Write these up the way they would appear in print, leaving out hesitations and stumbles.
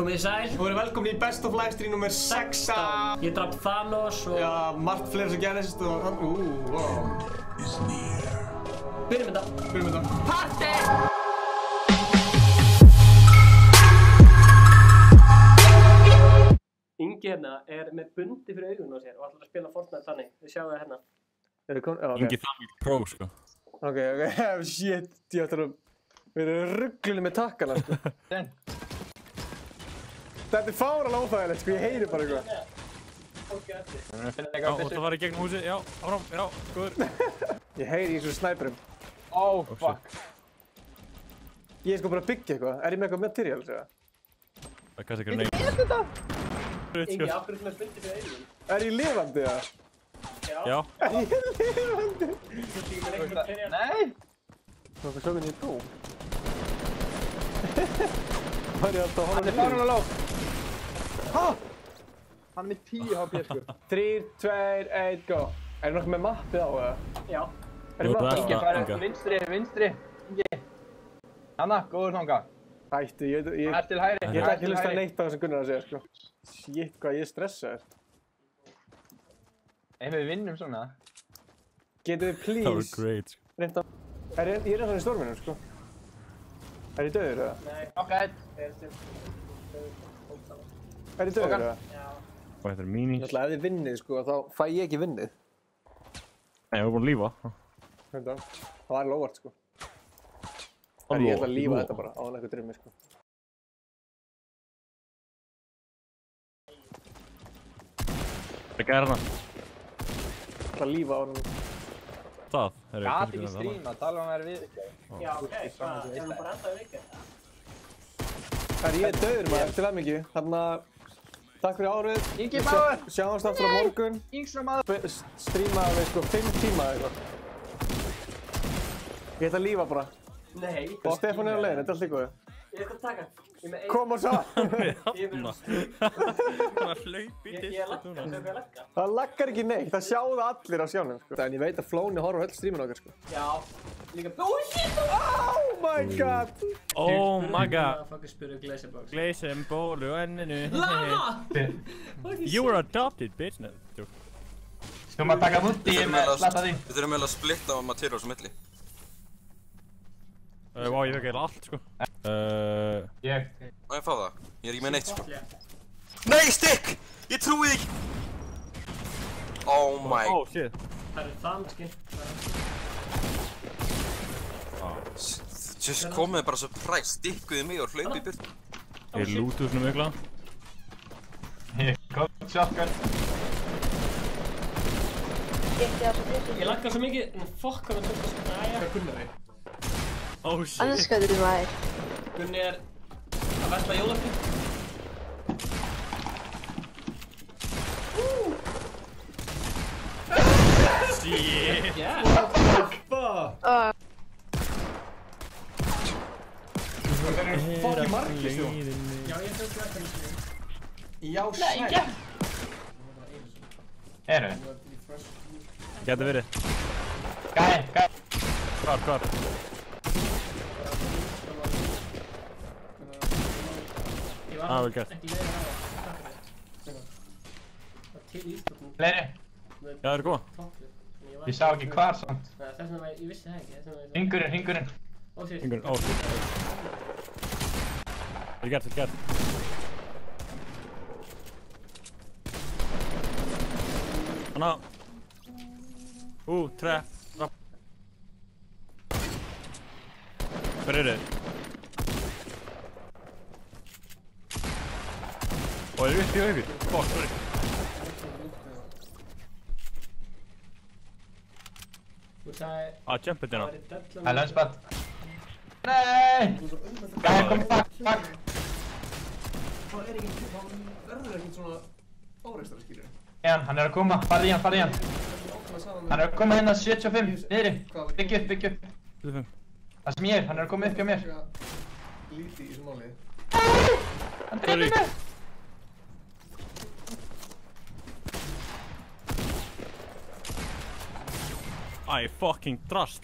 Komið þið sæl. Þú verður velkomin í Best of Livestream nr. 16. Ég draf Thanos og... Já, margt fleira sem gerist og... Byrjum þetta. Party! Ingi hérna með bundi fyrir augun á sér og ætlar að spila Fortnite þannig. Þið sjáu það hérna. Ingi þannig pró, sko. Ok, shit, ég ætlar að... Við erum rugglunin með takkana, sko. Þetta fáralega óþægilegt, sko, ég heyri bara eitthvað. Já, og það var í gegnum húsið, já, áfram, já, góður. Ég heyri í þessu snæperum. Oh, fuck. Ég er sko bara að byggja eitthvað. Er ég með eitthvað material, segja? Það er kannski ekki neitt. Hvað er þetta? Ingi, af hverju með bundi fyrir augun? Er ég lifandi, eða? Já. Er ég lifandi? Nei! Hvað er klokkan ég dó? Var ég alltaf að Hann er farin að lók. Hæ? Hann er með 10 HP, sko. 3, 2, 1, go. Er nokkuð með mappið á, eða? Já. Er ég mappið á? Ingi, farið vinstri. Ingi. Hanna, góður þanga. Hættu, ég Það til hægri. ætla ekki að hlusta neitt á það sem Gunnar að segja, sko. Shit, hvað ég er stressaður. Ef við vinnum svona. Getur þið Það var please great, sko. reynda... Ég er svona í storminum, sko. Er ég döður, eða? Nei. Ok. Er ég döður, eða? Já. Og þetta er mini. Ég ætla að ef þið vinnið, sko, þá fæ ég ekki vinnið. Nei, við erum búin að lífa. Hérna, það var lóvart, sko. Ég ætla að lífa þetta bara, á hann eitthvað drifmi, sko. Það er hérna. Ég ætla að lífa á hann. Það, herri. Gat ekki stríma, tala um að vera við. Já, ok, hvað? Ég hann bara enda við Ég er döður, maður, til aðmyggju. Þannig að, takk fyrir árið. Ingi Bauer! Sjáumst aftur á morgun. Yngstra maður. Strímaði við, sko, 5 tíma eða eitthvað. Ég ætla að lífa bara. Nei. Stefán er á leiðin, þetta er allt í góðu. Ég ætla að taka. Ég með Kom og svo! Þarna. Það var hlaup í Ég disk lagga, núna. þau er lagga. Það laggar ekki neitt, það sjáu það allir á skjánum, sko. En ég veit að Flóni horfir öll strímin okkar, sko. Já. Líka... Oh shit! Oh my god! Oh my god. Fucking spuru Glazebox. Gleisum bólu á enninu. Lama! You were adopted, bitch. Nei, tjók. Skum að taka múti með slata því. Við þurfum eiginlega að splitta á materials á milli. Vá, ég fekk eiginlega allt, sko. Ég. Má ég fá það? Ég er ekki með neitt, sko. Nei, stick! Ég trúi þig! Oh my... Oh, shit. Það er þanski. Just komið bara surprise, stikkuði mig og hlaupi í burt. Ég lútu svona mikla. Ég kom shotgun. Ég lagga svo mikið. Fokk, hann er tókast. Æja. Hvað er Gunnar við? Oh, shit. Annars hvað þú maður? Gunni er að versla jólafri. Shit. Yeah. Fokki margir, sko. Já, ég tók verkefni sinni. Já, sæl. Eru. Gæti verið. Gæi. Hvar? Ég vel gert. ekki leiðin á það. Takk fyrir. Það var til í ístöldum. Fleiri. Já, það er góða. Toppið. Ég sá ekki hvar samt. Þess vegna ég vissi það ekki. Hringurinn. Ó, shit. Yngur, ó, shit. Það er gert. Hanna. Trä. Hver er þið? Ó, er upp í auðvitað? Fuck, sorry. Þú sagði... Jump it Það hérna. væri dellan... Það er lunchpad. Nei! Gæi, kom fuck. Það er ekki, það verður ekkert svona óreistar, skilur. Hann er að koma, farði í hann. Hann er að koma hérna 75, niðri. Byggja upp. Það sem ég er, hann er að koma upp hjá mér. Lítið í þessu máli. Hann drefði mig. Æ, fucking drasl.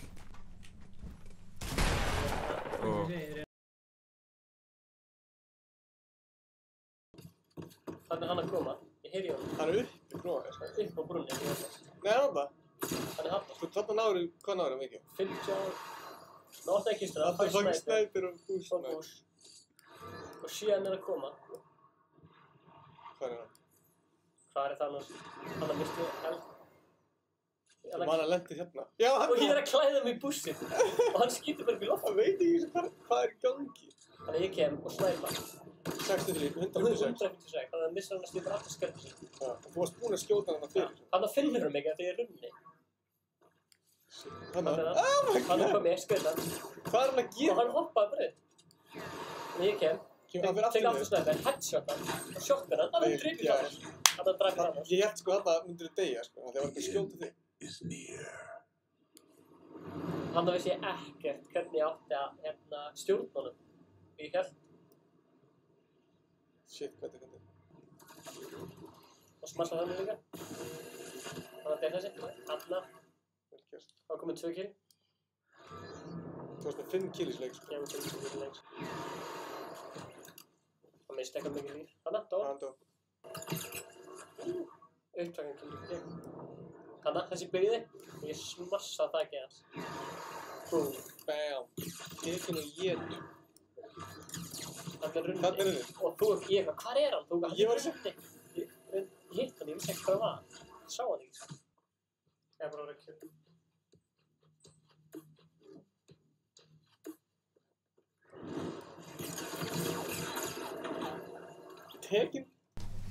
Þannig er hann að koma. Ég heyri honum. Hann er uppi brúnni. Hann er upp á brúnni, ég veit það. Nei, hann það. Hann er hann. Sko, þarna náður, hvað náður hann mikið? 50 ár. Nátt ekki stöða, Það er fucking snæpir og bús. Og bús. Og síðan er að koma. Hvað er hann? Hvað er það nú? Hann að misti held. Þú man að lendi hérna. Já, hann Og ég er að klæða mig í bussinn. Og hann skýtur bara upp í loft. Það veit ekki hvað er í gangi. Þannig að ég kem og snæpa. 63, 156. 156, þannig að missa hann að slípa aftur sköldu sig. Já, og þú varst búinn að skjóta hann fyrir. Þannig að finnur hann mig að því ég er runni. Þannig að, Þannig kom ég, skaut hann. Hvað er hann að Og gera? hann hoppaði bara upp. Þannig ég kem, tek aftur snæpa, headshot hann og shotgun hann. Þannig að hann drifir það hann. Þannig að drafir hann. Ég held sko þarna myndir þú deyja sko, þegar var ekki að skjóta þig. Þannig vissi ég ekkert hvernig ég átti að stjórna honum. Ég held. Shit, hvað er þetta? Og smasla hann líka. Þannig að deyja þessi. Hanna. Vel gert. Þá komið 2 kill. Þú varst með 5 kill í sleik sko. Ég hef 5 kill í leik. Það misti eitthvað mikið líf. Hanna, dó. Hann dó. Upptakan kill. Hanna, þessi byrjiði. Og ég smassa það ekki hans. Búm. Bam. Tekin og jétu. Hann er runni. Þarna er runni. Og þú ég eitthvað, hvar er hann? Þú Ég var að runni. Ég hitt hann, ég vissi ekki hvað það var. Ég sá hann ekki. Ég er bara að vera kjöld. Tekin.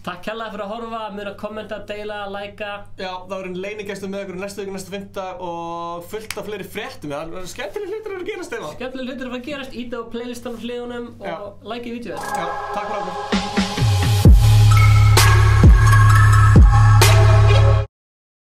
Takk kærlega fyrir að horfa, muna að kommenta, deila, læka. Já, það verður leinigestur með okkur næstu viku, næsta fimmtudag og fullt af fleiri fréttum. Það er skemmtileg hlutir að gerast, Stefán. Skemmtileg hlutir að fara að gerast, íta á playlistan á hliðunum og lækið vídeóið. Já, takk fyrir okkur.